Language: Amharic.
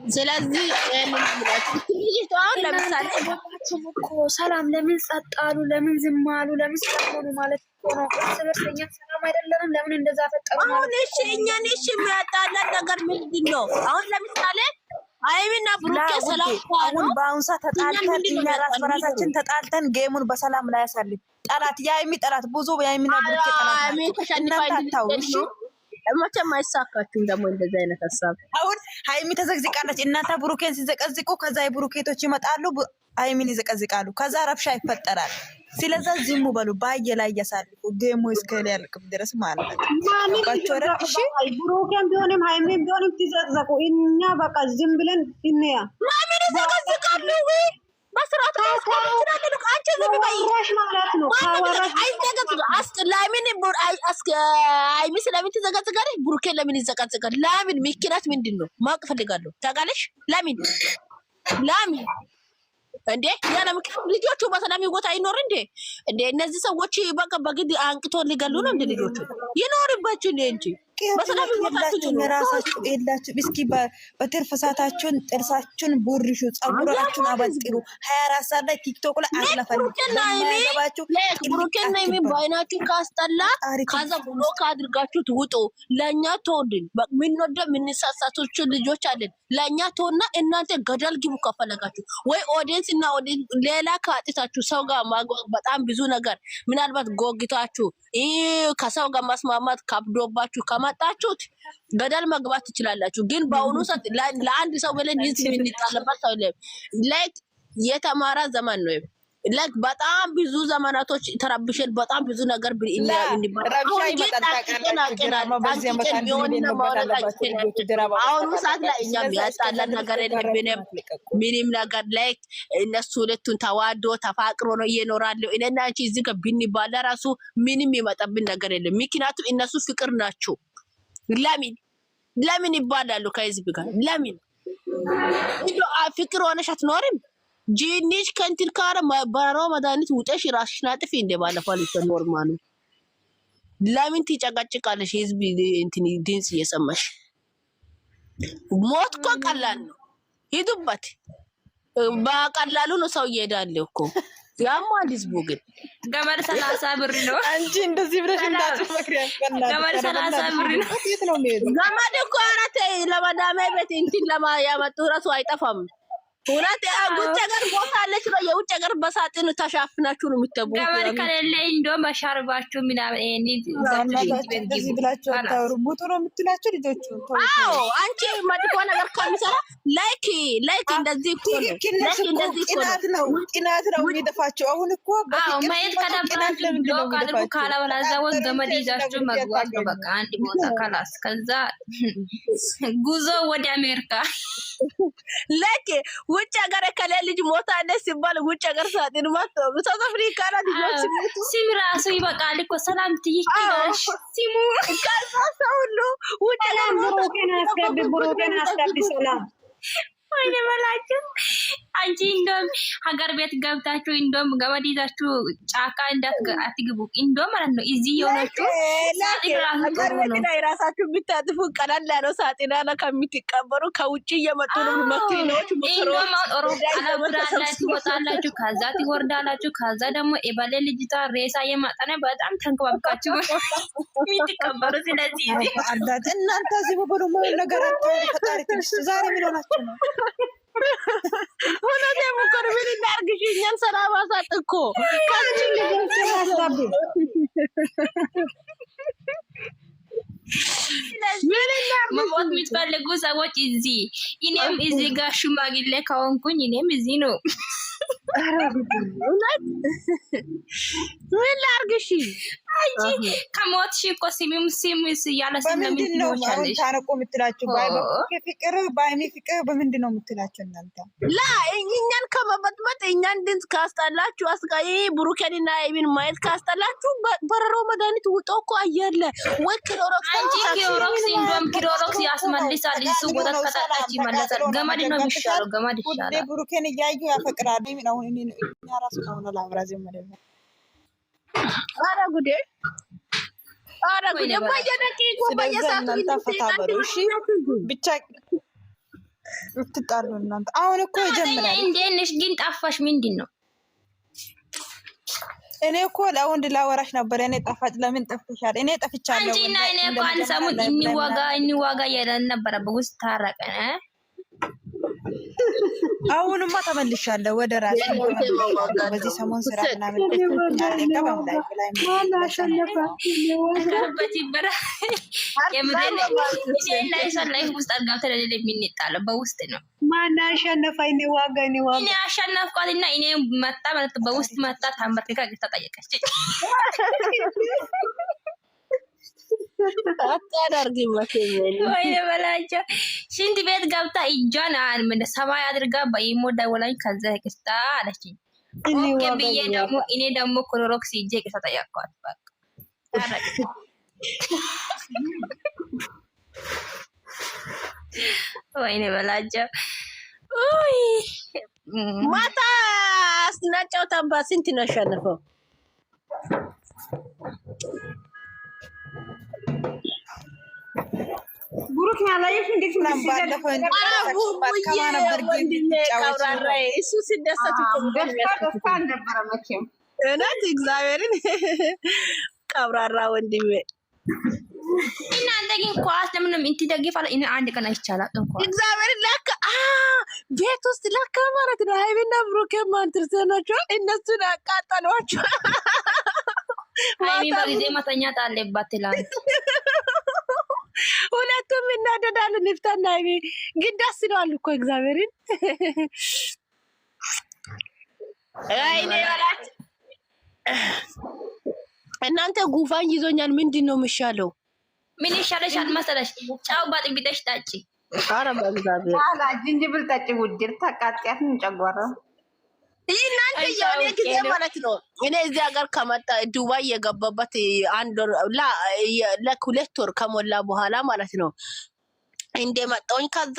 ስለዚህ አሁን ለምሳሌ እኮ ሰላም ለምን ጸጥ አሉ? ለምን ዝም አሉ? ለምን ሰላም ማለት ነው? እርስ በርሰኛ ሰላም አይደለም። ለምን እንደዛ ፈጠሩ ማለት አሁን እሺ እኛን እሺ የሚያጣላን ነገር ምንድን ነው? አሁን ለምሳሌ አይሚና ብሩኬ ሰላም አሁን በአሁን ሰዓት ተጣልተን እኛ ራስ በራሳችን ተጣልተን ጌሙን በሰላም ላይ ያሳልፍ ጠላት የአይሚ ጠላት ብዙ የአይሚና ብሩኬ ጠላት እናንተ ታውሽ መቼም አይሳካችሁም። ደግሞ እንደዚህ አይነት ሀሳብ አሁን ሃይሚ ተዘግዝቃለች። እናንተ ብሩኬን ሲዘቀዝቁ ከዛ የብሩኬቶች ይመጣሉ ሃይሚን ይዘቀዝቃሉ። ከዛ ረብሻ ይፈጠራል። ስለዚህ ዝም በሉ ባየ ላይ ያሳልፉ ጌሙ እስከሊያልቅ ድረስ ማለት ነው። ባቸው ረብሽ ብሩኬን ቢሆንም ሃይሚን ቢሆንም ትዘቅዘቁ እኛ በቃ ዝም ብለን እንያ ማምን ይዘቀዝቃሉ ወይ በስርዓት አስቀምጥናለሁ። አንቺ ዝም በይ ማለት ነው። ሃይሚ ስለምን ትዘቀዝቃለች? ብሩኬን ለምን ይዘቀዝቃል? ለምን ምክንያት ምንድን ነው ማወቅ ፈልጋለሁ። ታውቃለሽ ለምን እንዴ? ያለ ምክንያት ልጆቹ በሰላም ይወጣ አይኖር እንዴ? እነዚህ ሰዎች በቃ በግድ አንቅቶ ሊገሉ ነው እንዴ? ልጆቹ ይኖርባችሁ እንጂ በሰላም ይወጣችሁ ራሳችሁ የላችሁ። እስኪ በትርፍ ሰዓታችሁን ጥርሳችሁን ቡርሹ፣ ጸጉራችሁን አበጥሩ። 24 ሰዓት ላይ ቲክቶክ ላይ አለፈለጋችሁ ብሩኬና ይሚ ባይናችሁ ካስጠላ ከዛ ብሎክ አድርጋችሁ ትውጡ። ለኛ ተወድን ምን ወደ ምን ሳሳቶች ልጆች አለን። ለኛ ተወና እናንተ ገደል ግቡ ከፈለጋችሁ ወይ ኦዲየንስ እና ኦዲየንስ ሌላ ካጥታችሁ ሰው ጋር በጣም ብዙ ነገር ምናልባት ጎግታችሁ ከሰው ጋር ማስማማት ካብዶባችሁ ከመጣችሁት ገደል መግባት ትችላላችሁ። ግን በአሁኑ ሰዓት ለአንድ ሰው ብለን ህዝብ እንጣለበት ሰው ላይክ የተማራ ዘመን ነው። ላይክ በጣም ብዙ ዘመናቶች ተረብሸን በጣም ብዙ ነገር አሁኑ ሰዓት ላይ እኛም ያጣላን ነገር የለብንም ምንም ነገር። ላይክ እነሱ ሁለቱን ተዋዶ ተፋቅሮ ነው እየኖራሉ። እኔና አንቺ እዚህ ጋር ብንባል ራሱ ምንም ይመጣብን ነገር የለም። ምክንያቱም እነሱ ፍቅር ናቸው። ለምን ይባላሉ ከህዝብ ጋር? ለምን ፍቅር ሆነሽ አትኖርም? ጂኒሽ ከንቲል ካረ ባሮ መድኃኒት ውጠሽ ራስሽን አጥፊ እንደ ባለፈው ልጅ ኖርማሉ ለምን ትጨቃጭቃለሽ? ህዝብ እንትን ድምጽ እየሰማሽ ሞት እኮ ቀላል ነው። ሂዱበት በቀላሉ ነው ሰው እየሄዳለ እኮ ያማ ህዝቡ ግን ገመድ 30 ብር ነው። አንቺ እንደዚህ ብለሽ እንዳትመክሪያ ገመድ 30 ብር ነው። የት ነው የሚሄዱ? ገመድ እኮ አራቴ ለማዳሜ ቤት እንትን ያመጡ ራሱ አይጠፋም። ሁለት ውጭ ሀገር ቦታ አለች ነው። የውጭ ሀገር በሳጥን ተሻፍናችሁ ነው የምትገቡት። ገመድ ከሌለ እንደውም በሻርባችሁ ምናምን እንደዚህ ብላችሁ አታውሩ። ቡጡ ነው የምትላችሁ ልጆቹ። አዎ አንቺ መጥፎ ነገር ከምሰራ ላይክ እንደዚህ እኮ ነው። ላይክ እንደዚህ እኮ ነው። ቅናት ነው የሚደፋቸው። አሁን እኮ ማየት ከደብራችሁ ብሎክ አድርጉ። ካላበላዛ ወይ ገመድ ይዛችሁ መግባት ነው በቃ አንድ ቦታ ካላስ። ከዛ ጉዞ ወደ አሜሪካ ላይክ ውጭ ሀገር ከሌ ልጅ ሞታ አለ ሲባል ውጭ ሀገር ሳጥን ማቶ ሳውዝ አፍሪካ ላይ ልጆች ሲም ራሱ ይበቃል እኮ ሰላም ትይክላሽ ሲሙ ካሳው ነው ውጭ ሀገር ብሩኬን አስገቢ ሰላም ወይኔ በላችሁ። አንቺ እንደውም ሀገር ቤት ገብታችሁ እንደውም ገመድ ይዛችሁ ጫካ አትግቡ። እንደውም ማለት ነው እዚህ የሆናችሁ ሀገር ቤት ላይ ራሳችሁ የምታጥፉ ቀላል ያለው ሳጥና ላይ ከምትቀበሩ ከውጭ እየመጡ ነው መኪናዎች እንደውም አውሮፕላን ትወጣላችሁ፣ ከዛ ትወርዳላችሁ። ከዛ ደግሞ የባሌ ልጅቷ ሬሳ የማጠነ በጣም ተንከባብቃችሁ የምትቀበሩ። ስለዚህ እናንተ እዚህ በቦሎ ነገር ፈጣሪ ትንሽ ዛሬ ምን ሆናችሁ ነው? ሆነ ደምኮር ምን እናርግሽ? እኛን ሰላም አሳጥ እኮ ካንቺ ልጅ ያሳብ መሞት የምትፈልጉ ሰዎች እዚህ እኔም እዚህ ጋር ሽማግሌ ከሆንኩኝ እኔም እዚህ ነው። ምን ላርግሽ? አንቺ ከሞትሽ እኮ ሲሙስ ያለ በምንድን ነው ታረቁ የምትላችሁ? ፍቅር ባይኔ ፍቅር በምንድን ነው የምትላችሁ እናንተ? ላ እኛን ከመበጥበጥ እኛን ድንጽ ካስጠላችሁ አስጋይ ብሩኬንና አይቢን ማየት ካስጠላችሁ በረሮ መድኃኒት ውጦ እኮ አየለ ወይ ክሎሮክስ። አንቺ ክሎሮክስ እንደውም ክሎሮክስ ያስመልሳል። እሱ ወደ ከታች ይመለሳል። ገመድ ነው የሚሻለው። ገመድ ይሻላል። ብሩኬን እያዩ ያፈቅራሉ። ነው እኛ ራሱ ነው ላብራዚ ማለት ነው። አረ ጉዴ በየደቂቃው በየሰዓቱ ተፈታበሩ። እሺ ብቻ እትጣሉ እናንተ። አሁን እኮ ይጀምራል። እንዴት ነሽ ግን ጠፋሽ? ምንድን ነው? እኔ እኮ ለወንድ ላወራሽ ነበር። እኔ ጠፋች። ለምን ጠፍተሻል? እኔ ጠፍቻለሁ። አንቺና እኔ እኮ አንድ ሰሞን እንዋጋ እያለን ነበረ። በውስጥ ታረቀን። አሁንማ ተመልሻለሁ ወደ ራሴ። በዚህ ሰሞን ስራ ምናምን በውስጥ ነው። ማን አሸነፈ? እንዋጋ እኔ አሸነፍኳትና እኔ መጣ ማለት በውስጥ መጣ። ታምበርካ ተጠየቀች። ወይኔ በላቸው። ሽንት ቤት ገብታ እጇን ሰማይ አድርጋ በኢሞ ደወላኝ። ከዛ ይቅርታ አለችኝ። ኦኬ ብዬ ደግሞ እኔ ደግሞ ክሎሮክስ ይዤ ይቅርታ ጠየቅኳት። በቃ ወይኔ በላቸው። ማታ ስናጫው ታምባ ስንት ነው ያሸነፈው? ብሩክ ያላየሽ እንዴት ነው ባለፈው እሱ ሲደሰት ነበረ መቼም እውነት እግዚአብሔርን ቀብራራ ወንድሜ። እናንተ ግን ኳስ ለምንም እንት ደግፋለ። እኔ አንድ ቀን አይቻላል እንኳን እግዚአብሔርን ለካ ቤት ውስጥ ለካ ማለት ነው። ሃይሚና ብሩክ ማንትርሰ ናቸው። እነሱን አቃጠሏቸው። ሃይሚ በጊዜ መተኛት አለባት ትላንት። ሁለቱም እናደዳሉ። ንፍታና ሃይሚ ግን ደስ ይላሉ እኮ እግዚአብሔርን። አይኔ ወላት እናንተ ጉፋን ይዞኛል። ምንድን ነው የሚሻለው? ምን ይሻለሻል መሰለሽ? ጫው ባጥቢጠሽ ጣጪ። ኧረ በእግዚአብሔር አላ ዝንጅብል ጣጪ። ውድር ታቃጥያትን ጨጓራ እናንተ የሆነ ጊዜ ማለት ነው። እኔ እዚህ ሀገር ከመጣ ዱባይ የገባበት አንድ ለሁለት ወር ከሞላ በኋላ ማለት ነው እንደመጣሁኝ ከዛ